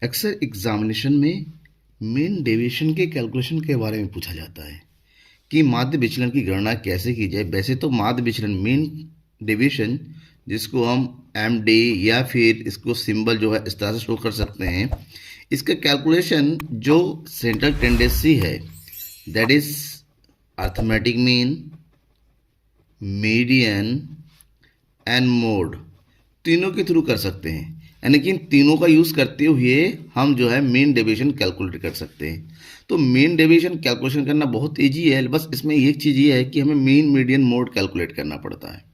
अक्सर एग्जामिनेशन में mean deviation के कैलकुलेशन के बारे में पूछा जाता है कि माध्य विचलन की गणना कैसे की जाए। वैसे तो माध्य विचलन मीन डेविएशन, जिसको हम एम डी या फिर इसको सिंबल जो है इस तरह से शो कर सकते हैं, इसका कैलकुलेशन जो सेंट्रल टेंडेंसी है, that is arithmetic mean, median and mode, तीनों के थ्रू कर सकते हैं। यानी कि इन तीनों का यूज़ करते हुए हम जो है मीन डेविएशन कैलकुलेट कर सकते हैं। तो मीन डेविएशन कैलकुलेशन करना बहुत ईजी है, बस इसमें एक चीज़ ये है कि हमें मीन मीडियन मोड कैलकुलेट करना पड़ता है।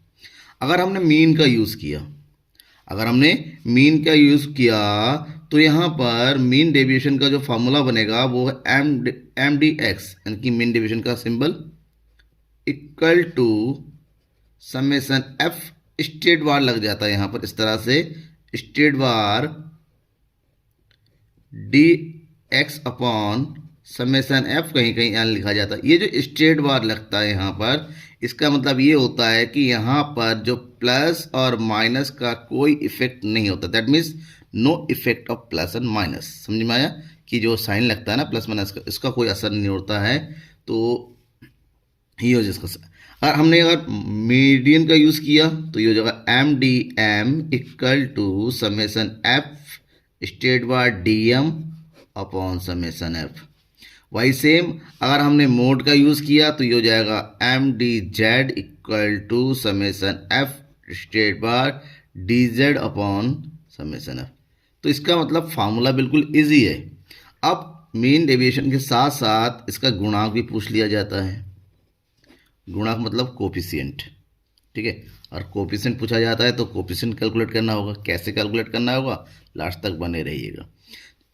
अगर हमने मीन का यूज़ किया तो यहाँ पर मीन डेविएशन का जो फार्मूला बनेगा वो है एम डी एक्स, यानी कि मीन डेविएशन का symbol equal to summation F, state bar लग जाता है यहाँ पर इस तरह से, state bar D X upon summation F, कहीं कहीं एन लिखा जाता है। ये जो स्टेट बार लगता है यहाँ पर, इसका मतलब ये होता है कि यहाँ पर जो प्लस और माइनस का कोई इफेक्ट नहीं होता। That means no effect of plus and minus. समझ में आया कि जो साइन लगता है ना प्लस माइनस का, इसका कोई असर नहीं होता है। तो ये हो जिसका अगर मीडियन का यूज़ किया तो ये हो जाएगा M D M equal to summation F state bar D M upon summation F. वही सेम अगर हमने मोड का यूज़ किया तो ये हो जाएगा M D Z equal to summation F state bar D Z upon summation F. तो इसका मतलब फार्मूला बिल्कुल इजी है। अब मीन डेविएशन के साथ साथ इसका गुणांक भी पूछ लिया जाता है। गुणांक मतलब कोफिशिएंट, ठीक है। और कोफिशिएंट पूछा जाता है तो कोफिशिएंट कैलकुलेट करना होगा। कैसे कैलकुलेट करना होगा, लास्ट तक बने रहिएगा।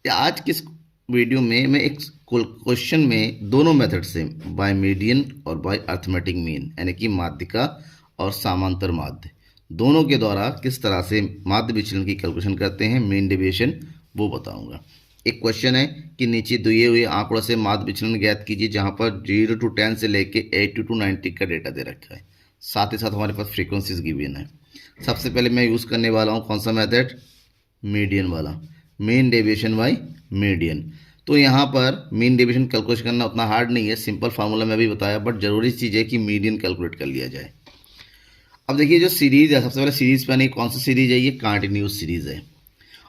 आज किस वीडियो में मैं एक क्वेश्चन में दोनों मेथड से, बाय मीडियन और बाय अर्थमेटिक मीन, यानी कि माध्यिका और समांतर माध्य, दोनों के द्वारा किस तरह से माध्य विचलन की कैलकुलेशन करते हैं, मीन डेविएशन, वो बताऊंगा। एक क्वेश्चन है कि नीचे दिए हुए आंकड़ों से माध्य विचलन ज्ञात कीजिए, जहां पर 0 to 10 से लेके 80 to 90 का डेटा दे रखा है। साथ ही साथ हमारे पास फ्रीक्वेंसीज गिवन है। सबसे पहले मैं यूज़ करने वाला हूं कौन सा मेथड, मीडियन वाला, मीन डेविएशन बाय मीडियन। तो यहाँ पर मीन डेविएशन कैलकुलेशन करना उतना हार्ड नहीं है, सिंपल फार्मूला मैं भी बताया, बट जरूरी चीज़ है कि मीडियन कैलकुलेट कर लिया जाए। अब देखिए जो सीरीज है, सबसे पहले सीरीज पे नहीं, कौन सी सीरीज है, ये कंटिन्यूस सीरीज है।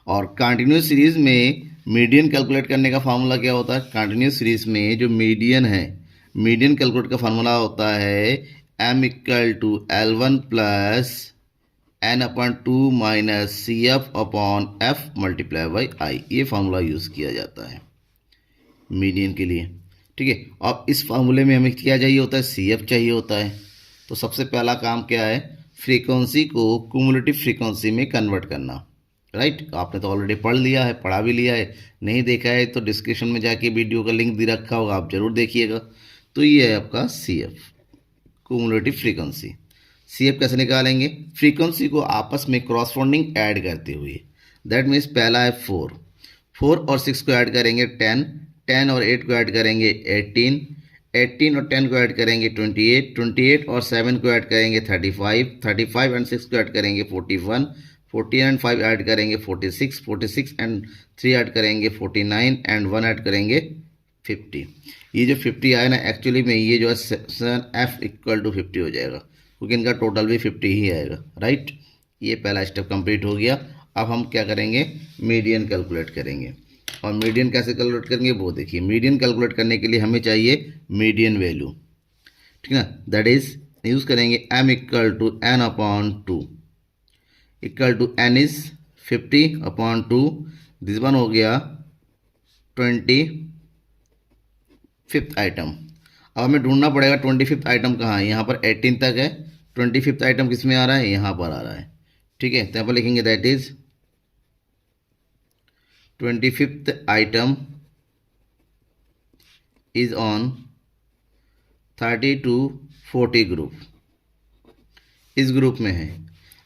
और कंटिन्यूस सीरीज में मीडियन कैलकुलेट करने का फार्मूला क्या होता है, कंटिन्यूस सीरीज में जो मीडियन है, मीडियन कैलकुलेट का फार्मूला होता है M equal to L one plus N upon 2 minus C F upon F multiply by I. ये फार्मूला यूज़ किया जाता है मीडियन के लिए, ठीक है। अब इस फार्मूले में हमें क्या चाहिए होता है, सी एफ चाहिए होता है। तो सबसे पहला काम क्या है, फ्रीक्वेंसी को क्यूमुलेटिव फ्रीक्वेंसी में कन्वर्ट करना, राइट। आपने तो ऑलरेडी पढ़ लिया है, पढ़ा भी लिया है, नहीं देखा है तो डिस्क्रिप्शन में जाके वीडियो का लिंक दे रखा होगा, आप जरूर देखिएगा। तो ये है आपका C F, cumulative frequency. C F कैसे निकालेंगे, फ्रीक्वेंसी को आपस में क्रॉसफोल्डिंग ऐड करते हुए। दैट मीन्स पहला है 4 और 6 को ऐड करेंगे 10 और 8 को ऐड करेंगे 18 और 10 को ऐड करेंगे 28 और 7 को ऐड करेंगे 35 एंड 6 को ऐड करेंगे 41 एंड 5 ऐड करेंगे 46 एंड 3 ऐड करेंगे 49 एंड 1 ऐड करेंगे 50। ये जो 50 आया ना, एक्चुअली में ये जो है सेक्शन एफ इक्वल टू 50 हो जाएगा, क्योंकि इनका टोटल भी 50 ही आएगा, राइट। ये पहला स्टेप कंप्लीट हो गया। अब हम क्या करेंगे, मीडियन कैलकुलेट करेंगे। और मीडियन कैसे कैलकुलेट करेंगे वो देखिए। मीडियन कैलकुलेट करने के लिए हमें चाहिए मीडियन वैल्यू, ठीक है ना। दैट इज यूज़ करेंगे M equal to N upon 2 equal to N is 50 upon 2। This one हो गया 25th आइटम। अब हमें ढूंढना पड़ेगा 25th आइटम कहाँ है, यहाँ पर 18 तक है, 25th आइटम किस में आ रहा है, यहाँ पर आ रहा है, ठीक है। तो यहाँ पर लिखेंगे that is 25th item is on 30 to 40 group, इस ग्रुप में है।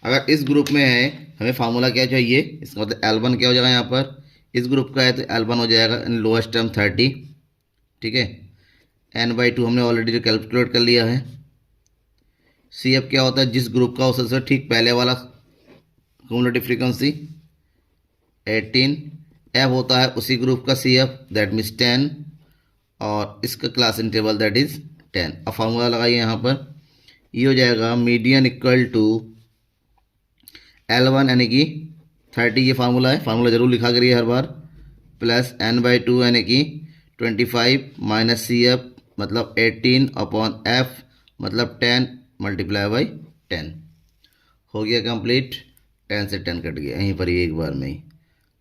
अगर इस ग्रुप में है, हमें फार्मूला क्या चाहिए, इसका मतलब L1 क्या हो जाएगा, यहाँ पर इस ग्रुप का है तो L1 हो जाएगा इन लोएस्ट टर्म 30, ठीक है। n/2 हमने ऑलरेडी जो कैलकुलेट कर लिया है। सी एफ क्या होता है, जिस ग्रुप का हो सकता ठीक पहले वाला क्यूमुलेटिव फ्रीक्वेंसी 18 एफ होता है उसी ग्रुप का सी एफ, दैट मीन्स 10, और इसका क्लास इंटरवल दैट इज 10। अब फार्मूला लगाइए यहाँ पर, ये हो जाएगा मीडियन इक्वल टू L1 यानी कि 30, ये फार्मूला है, फार्मूला जरूर लिखा करिए हर बार, प्लस n/2 यानी कि 25 माइनस सी एफ मतलब 18 अपॉन एफ मतलब 10 मल्टीप्लाई बाई 10। हो गया कंप्लीट, 10 से 10 कट गया यहीं पर ही एक बार में ही,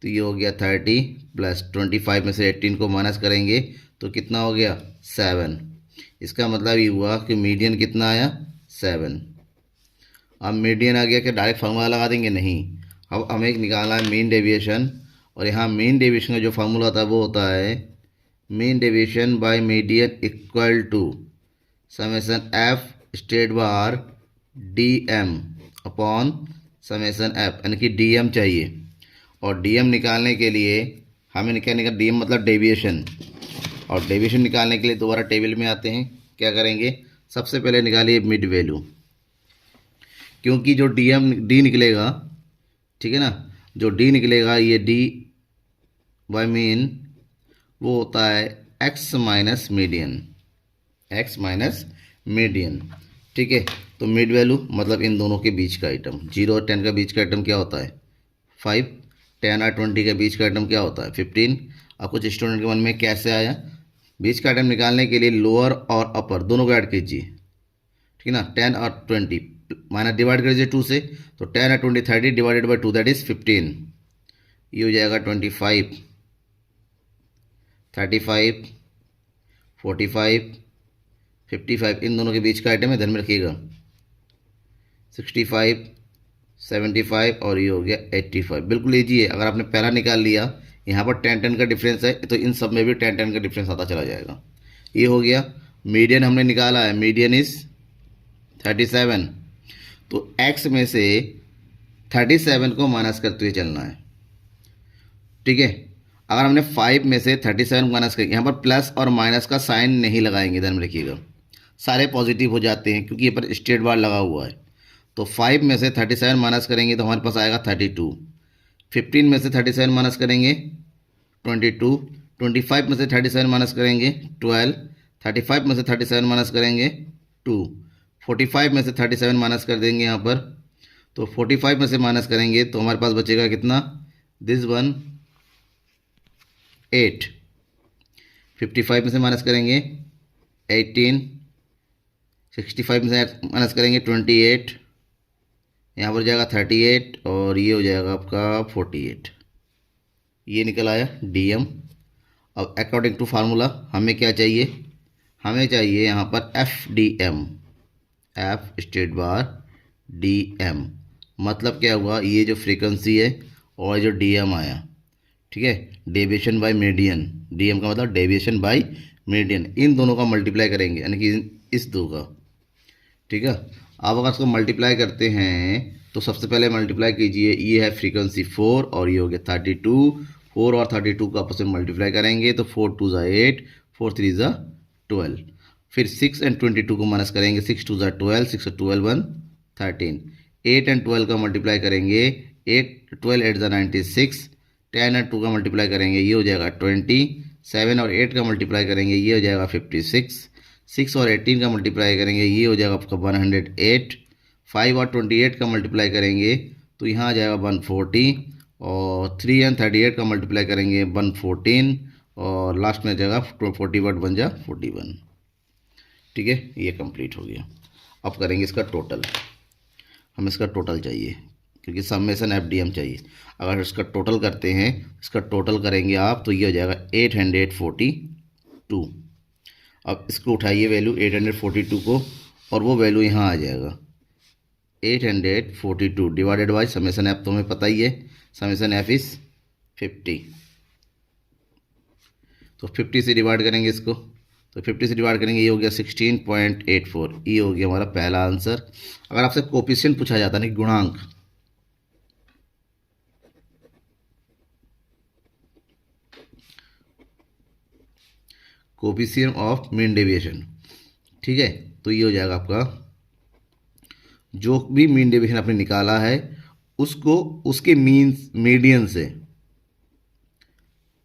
तो ये हो गया 30 प्लस 25 में से 18 को माइनस करेंगे तो कितना हो गया 7। इसका मतलब ये हुआ कि मीडियन कितना आया 7। अब मीडियन आ गया कि डायरेक्ट फार्मूला लगा देंगे, नहीं, अब हमें एक निकालना है मीन डेविएशन, और यहाँ मीन डेविएशन का जो फार्मूला होता है वो होता है mean deviation by median equal to summation F state bar D M upon summation F, यानी कि डी एम चाहिए, और डी एम निकालने के लिए हमें क्या निकाल, डी एम मतलब डेविएशन, और डेविएशन निकालने के लिए दोबारा टेबल में आते हैं, क्या करेंगे सबसे पहले निकालिए मिड वैल्यू, क्योंकि जो डी निकलेगा, ठीक है ना, जो डी निकलेगा ये डी बाय मीन वो होता है x minus median, x minus median, ठीक है। तो मिड वैल्यू मतलब इन दोनों के बीच का आइटम, 0 और 10 का बीच का आइटम क्या होता है 5, 10 और 20 के बीच का आइटम क्या होता है 15। अब कुछ स्टूडेंट के मन में कैसे आया, बीच का आइटम निकालने के लिए लोअर और अपर दोनों को ऐड कीजिए, ठीक है ना, 10 और 20 माइनस डिवाइड कर दीजिए 2 से, तो 10 और 20 30 डिवाइडेड बाई 2 दैट इज 15, ये हो जाएगा 25, 35, 45, 55, इन दोनों के बीच का आइटम है, ध्यान में रखिएगा, 65, 75 और ये हो गया 85। बिल्कुल ईजी है, अगर आपने पहला निकाल लिया, यहाँ पर 10-10 का डिफरेंस है तो इन सब में भी 10-10 का डिफरेंस आता चला जाएगा। ये हो गया, मीडियन हमने निकाला है, मीडियन इज 37, तो x में से 37 को माइनस करते हुए चलना है, ठीक है। अगर हमने 5 में से 37 माइनस कर, यहाँ पर प्लस और माइनस का साइन नहीं लगाएंगे, ध्यान में रखिएगा, सारे पॉजिटिव हो जाते हैं क्योंकि ये पर स्ट्रेट बार लगा हुआ है। तो 5 में से 37 माइनस करेंगे तो हमारे पास आएगा 32, 15 में से 37 माइनस करेंगे 22, 25 में से 37 माइनस करेंगे 12, 35 में से 37 माइनस करेंगे 2, 45 में से 37 माइनस कर देंगे यहाँ पर, तो 45 में से माइनस करेंगे तो हमारे पास बचेगा कितना, दिस वन 8, 55 में से माइनस करेंगे 18, 65 में से माइनस करेंगे 28, यहाँ पर जाएगा 38 और ये हो जाएगा आपका 48, ये निकल आया डीएम। अब अकॉर्डिंग टू फार्मूला हमें क्या चाहिए, हमें चाहिए यहाँ पर F D M, F state bar D M, मतलब क्या हुआ, ये जो फ्रीक्वेंसी है और जो डी एम आया, ठीक है, deviation by median, D M का मतलब डेविएशन बाय मीडियन, इन दोनों का मल्टीप्लाई करेंगे यानी कि इस दो का, ठीक है। आप अगर इसको मल्टीप्लाई करते हैं तो सबसे पहले मल्टीप्लाई कीजिए, ये है फ्रीक्वेंसी 4 और ये हो गया 32, 4 और 32 को आपस में मल्टीप्लाई करेंगे तो 4 2 ज़ा 8, 4 3 ज़ा 12, फिर 6 एंड 22 को माइनस करेंगे, 6 2 ज़ा 12, 6 और 12 1 13, 8 एंड 12 का मल्टीप्लाई करेंगे, 8 12 8 ज़ा 96, 10 एंड 2 का मल्टीप्लाई करेंगे ये हो जाएगा 20, 7 और 8 का मल्टीप्लाई करेंगे ये हो जाएगा 56, 6 और 18 का मल्टीप्लाई करेंगे ये हो जाएगा आपका 108, 5 और 28 का मल्टीप्लाई करेंगे तो यहाँ आ जाएगा 140, और 3 एंड 38 का मल्टीप्लाई करेंगे 114, और लास्ट में जाएगा 40 बन जा 41, ठीक है। ये कंप्लीट हो गया। अब करेंगे इसका टोटल, हमें इसका टोटल चाहिए क्योंकि समेशन एफ डी एम चाहिए। अगर इसका टोटल करते हैं, इसका टोटल करेंगे आप तो ये हो जाएगा 842। अब इसको उठाइए वैल्यू 842 को, और वो वैल्यू यहाँ आ जाएगा 842 डिवाइडेड बाई समेशन एफ, तो हमें पता ही है समेशन एफ इज़ 50, तो 50 से डिवाइड करेंगे इसको, तो 50 से डिवाइड करेंगे ये हो गया 16.84, ये हो गया हमारा पहला आंसर। अगर आपसे कोफिशिएंट पूछा जाता है ना, गुणांक, कोफिशिएंट ऑफ मीन डेविएशन, ठीक है, तो ये हो जाएगा आपका जो भी मीन डेविएशन आपने निकाला है उसको उसके मीडियन से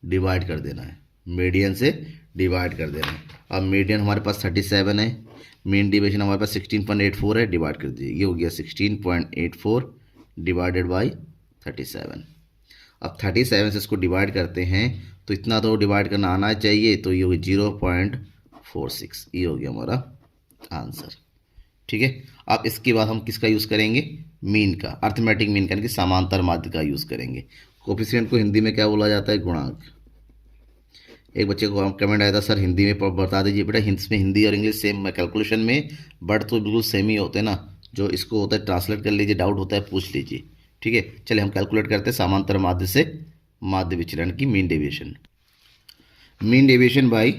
डिवाइड कर देना है, मीडियन से डिवाइड कर देना है। अब मीडियन हमारे पास 37 है, मीन डेविएशन हमारे पास 16.84 है, डिवाइड कर दीजिए, ये हो गया 16.84 डिवाइडेड बाई 37। अब 37 से इसको डिवाइड करते हैं तो इतना तो डिवाइड करना आना चाहिए, तो ये हो गया 0.46, ये हो गया हमारा आंसर। ठीक है, अब इसके बाद हम किसका यूज़ करेंगे, मीन का, अर्थमेटिक मीन का, यानी कि समांतर माध्य का यूज़ करेंगे। कोफिशिएंट को हिंदी में क्या बोला जाता है, गुणांक। एक बच्चे को कमेंट आया था, सर हिंदी में बता दीजिए। बेटा इसमें हिंदी और इंग्लिश सेम, कैलकुलेशन में वर्ड तो बिल्कुल सेम ही होते हैं ना, जो इसको होता है ट्रांसलेट कर लीजिए, डाउट होता है पूछ लीजिए। ठीक है, चलिए हम कैलकुलेट करते हैं समांतर माध्य से माध्य विचलन की mean deviation. Mean deviation by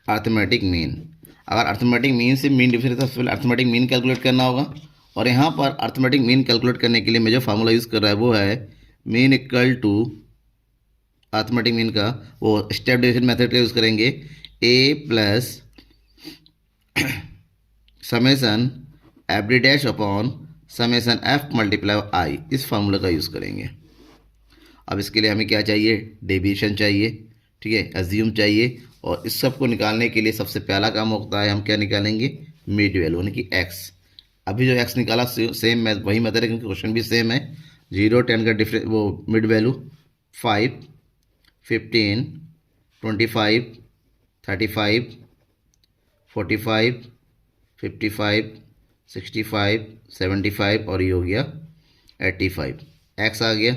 arithmetic mean. अगर अर्थमेटिक मीन से मीन डेविएशन है तो सबसे पहले अर्थमेटिक मीन कैलकुलेट करना होगा। और यहाँ पर अर्थमेटिक मीन कैलकुलेट करने के लिए मैं जो फार्मूला यूज़ कर रहा है वो है mean equal to, arithmetic mean का वो स्टेप डेविएशन मेथड का यूज़ करेंगे, A plus summation F D dash upon summation F multiply I, इस फार्मूला का यूज़ करेंगे। अब इसके लिए हमें क्या चाहिए, डेविएशन चाहिए, ठीक है, एज्यूम चाहिए। और इस सब को निकालने के लिए सबसे पहला काम होता है, हम क्या निकालेंगे, मिड वैल्यू, यानी कि एक्स। अभी जो एक्स निकाला सेम वही मेथड है, क्योंकि क्वेश्चन भी सेम है। 0 10 का डिफरेंस, वो मिड वैल्यू 5 15 25 35 45 55 65 75 और ये हो गया 85, एक्स आ गया।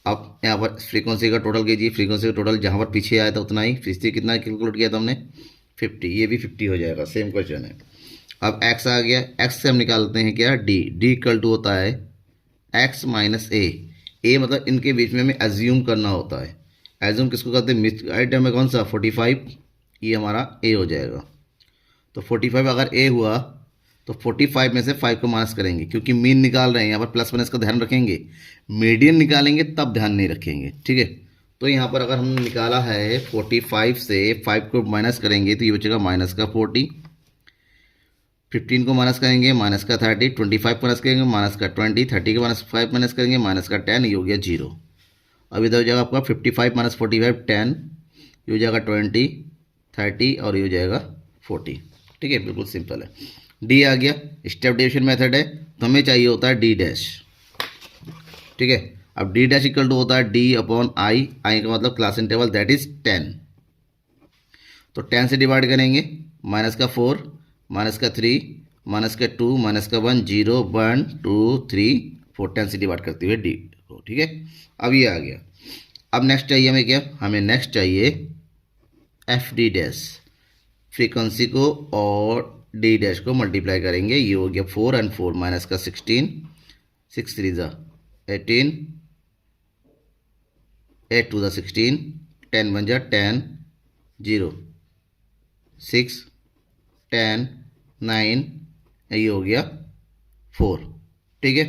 अब यहाँ पर फ्रीक्वेंसी का टोटल कीजिए, फ्रीक्वेंसी का टोटल जहाँ पर पीछे आया था उतना ही, फिर कितना कैलकुलेट किया था हमने 50, ये भी 50 हो जाएगा, सेम क्वेश्चन है। अब x आ गया, x से हम निकालते हैं क्या, d, d इक्वल टू होता है x माइनस ए मतलब इनके बीच में हमें एज्यूम करना होता है। एज्यूम किसको करते हैं, मिड आइटम में कौन सा 45, ये हमारा a हो जाएगा। तो 45 अगर a हुआ तो 45 में से 5 को माइनस करेंगे, क्योंकि मीन निकाल रहे हैं, यहाँ पर प्लस माइनस का ध्यान रखेंगे। मीडियन निकालेंगे तब ध्यान नहीं रखेंगे, ठीक है। तो यहाँ पर अगर हमने निकाला है 45 से 5 को माइनस करेंगे तो ये बचेगा माइनस का 40, 15 को माइनस करेंगे माइनस का 30, 25 को माइनस करेंगे माइनस का 20, 30 के माइनस 5 माइनस करेंगे माइनस का 10, ये हो गया 0। अब इधर हो जाएगा आपका 55 माइनस 45 10, ये हो जाएगा 20 30 और ये हो जाएगा 40। ठीक है, बिल्कुल सिंपल है। डी आ गया, स्टेप डेविएशन मेथड है, तो हमें चाहिए होता है डी डैश। ठीक है, अब डी डैश इक्वल टू होता है डी अपॉन आई, आई का मतलब क्लास इंटरवल दैट इज 10। तो 10 से डिवाइड करेंगे, माइनस का 4 माइनस का 3 माइनस का 2 माइनस का 1 0 1 2 3 4, 10 से डिवाइड करते हुए डी को। ठीक है, अब ये आ गया। अब नेक्स्ट चाहिए हमें क्या, हमें नेक्स्ट चाहिए एफ डी डैश, फ्रीक्वेंसी को और डी डैश को मल्टीप्लाई करेंगे, ये हो गया 4 and 4 माइनस का 16, 6 3 ज़ा 18, 8 2 ज़ा 16, 10 1 ज़ा 10, 0 6 10 9, ये हो गया 4। ठीक है,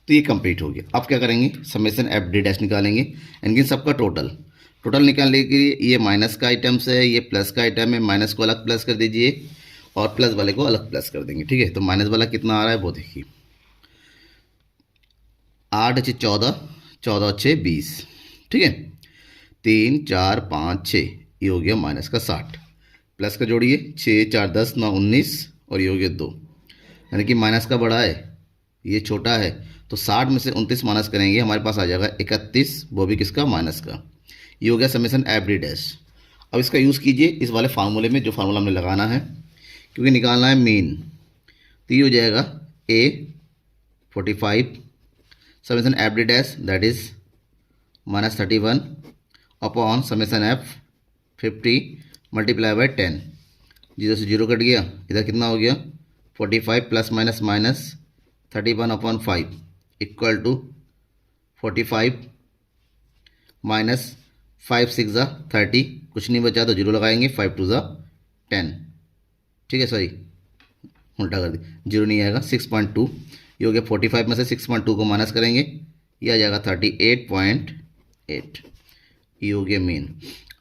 तो ये कंप्लीट हो गया। अब क्या करेंगे, समेशन एफ डी डैश निकालेंगे, इनकी सबका टोटल निकालने के लिए ये माइनस का आइटम्स है, ये प्लस का आइटम है, माइनस को अलग प्लस कर दीजिए और प्लस वाले को अलग प्लस कर देंगे। ठीक है, तो माइनस वाला कितना आ रहा है वो देखिए, 8 6 14 14 6 20। ठीक है, 3 4 5 6, ये हो गया माइनस का 60, प्लस का जोड़िए 6 4 10 9 19 और ये हो गया 2, यानी कि माइनस का बड़ा है ये छोटा है, तो 60 में से 29 माइनस करेंगे, हमारे पास आ जाएगा 31, वो भी किसका, माइनस का। ये हो गया समेशन एफ डी डैश। अब इसका यूज़ कीजिए इस वाले फार्मूले में, जो फार्मूला हमने लगाना है, क्योंकि निकालना है मीन। तो ये हो जाएगा ए 45 summation F D dash that is minus 31 upon summation F 50 multiply by 10, 0 से 0 कट गया, इधर कितना हो गया 45 plus minus minus 31 upon 5 equal to 45 minus 5 6 ज़ा 30, कुछ नहीं बचा तो 0 लगाएंगे, 5 2 ज़ा 10। ठीक है, सॉरी उल्टा कर दी, 0 नहीं आएगा, 6.2, ये हो गया 45 में से 6.2 को माइनस करेंगे, ये आ जाएगा 38.8, ये हो गया मीन।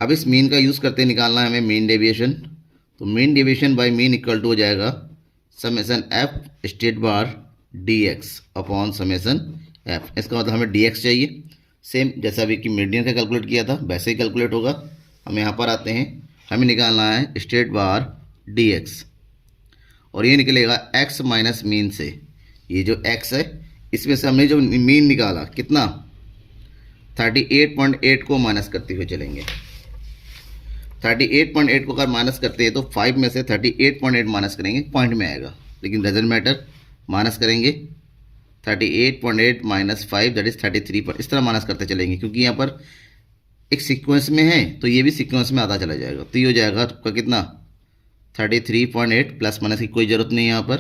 अब इस मीन का यूज़ करते निकालना है हमें मीन डेविएशन। तो mean deviation by mean equal to हो जाएगा summation F state bar D X upon summation F. इसका मतलब हमें डी एक्स चाहिए, सेम जैसा अभी कि मीडियन का कैलकुलेट किया था वैसे ही कैलकुलेट होगा। हम यहाँ पर आते हैं, हमें निकालना है स्ट्रेट बार डी एक्स, और ये निकलेगा x माइनस मीन से। ये जो x है इसमें से हमने जो मीन निकाला कितना 38.8 को माइनस करते हुए चलेंगे। 38.8 को अगर माइनस करते हैं तो 5 में से 38.8 माइनस करेंगे पॉइंट में आएगा, लेकिन डजंट मैटर, माइनस करेंगे 38.8 माइनस 5 दैट इज 33 पर, इस तरह माइनस करते चलेंगे क्योंकि यहाँ पर एक सीक्वेंस में है तो ये भी सीक्वेंस में आधा चला जाएगा। तो ये हो जाएगा आपका कितना 33.8, प्लस माइनस की कोई ज़रूरत नहीं है यहाँ पर।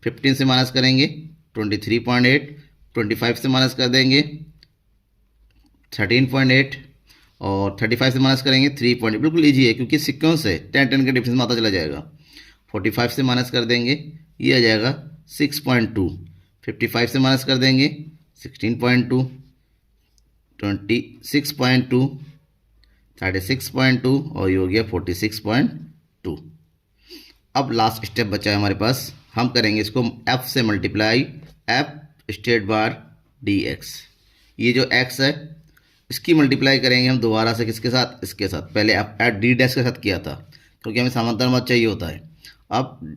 15 से माइनस करेंगे 23.8, 25 से माइनस कर देंगे 13.8, और 35 से माइनस करेंगे 3. बिल्कुल ईजी है क्योंकि सीक्वेंस है, 10 के डिफरेंस में आता चला जाएगा। 45 से माइनस कर देंगे, ये आ जाएगा 6.2। 55 से माइनस कर देंगे 16.2, 26.2, 36.2, और ये हो गया 46.2। अब लास्ट स्टेप बचा है हमारे पास, हम करेंगे इसको f से मल्टीप्लाई, f स्ट्रेट बार डी एक्स। ये जो x है इसकी मल्टीप्लाई करेंगे हम दोबारा से किसके साथ, इसके साथ। पहले एफ डी डैश के साथ किया था क्योंकि हमें समांतर मत चाहिए होता है। अब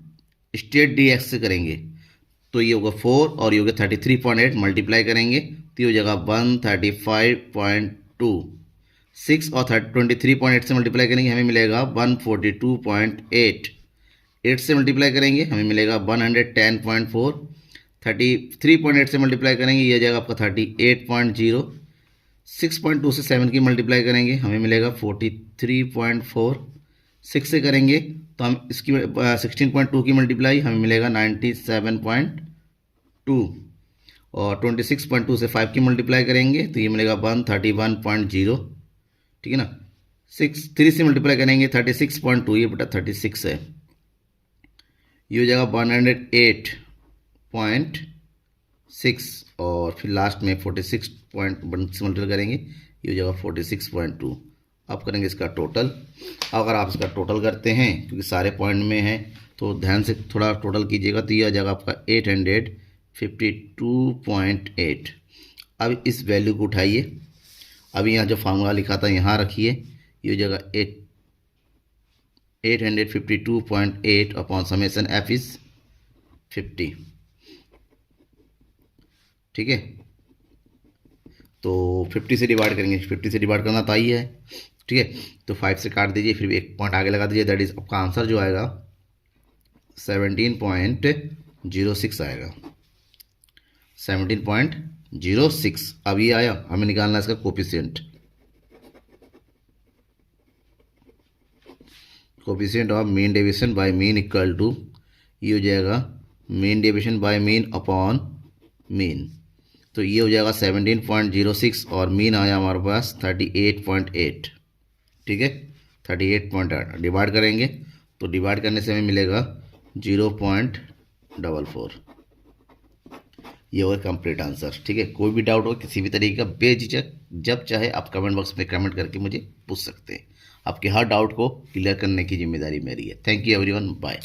स्ट्रेट डी एक्स से करेंगे तो ये होगा 4 और ये होगा 33.8, मल्टीप्लाई करेंगे तो ये हो जाएगा 135.2। 6 और 23.8 से मल्टीप्लाई करेंगे हमें मिलेगा 142.8। 8 से मल्टीप्लाई करेंगे हमें मिलेगा 110.4। 33.8 से मल्टीप्लाई करेंगे ये आ जाएगा आपका 38.0। 6.2 से 7 की मल्टीप्लाई करेंगे हमें मिलेगा 43.4। 6 से करेंगे तो हम इसकी 16.2 की मल्टीप्लाई हमें मिलेगा 97.2, और 26.2 से 5 की मल्टीप्लाई करेंगे तो ये मिलेगा 131.0, ठीक है ना। 3 से मल्टीप्लाई करेंगे 36.2, ये बेटा 36 है, ये हो जाएगा 108.6, और फिर लास्ट में 46.1 से मल्टीप्लाई करेंगे ये हो जाएगा 46.2। अब करेंगे इसका टोटल। अगर आप इसका टोटल करते हैं क्योंकि सारे पॉइंट में हैं तो ध्यान से थोड़ा टोटल कीजिएगा तो ये आ जाएगा आपका 852.8। अब इस वैल्यू को उठाइए, अभी यहाँ जो फार्मूला लिखा था यहाँ रखिए, ये हो जाएगा 852.8 अपॉन समेसन एफ इज 50, ठीक है। तो 50 से डिवाइड करेंगे, 50 से डिवाइड करना तो आई है, ठीक है। तो 5 से काट दीजिए, फिर एक पॉइंट आगे लगा दीजिए, दैट इज आपका आंसर जो आएगा 17.06 आएगा, 17.06। अब ये आया, हमें निकालना है इसका coefficient. Coefficient of mean deviation by mean equal to, ये हो जाएगा mean deviation by mean upon mean, तो ये हो जाएगा 17.06 और मीन आया हमारे पास 38.8, ठीक है। 38.8 डिवाइड करेंगे तो डिवाइड करने से हमें मिलेगा 0.44। ये होगा कंप्लीट आंसर, ठीक है। कोई भी डाउट हो किसी भी तरीके का बेझिझक जब चाहे आप कमेंट बॉक्स में कमेंट करके मुझे पूछ सकते हैं। आपके हर डाउट को क्लियर करने की जिम्मेदारी मेरी है। Thank you everyone, bye.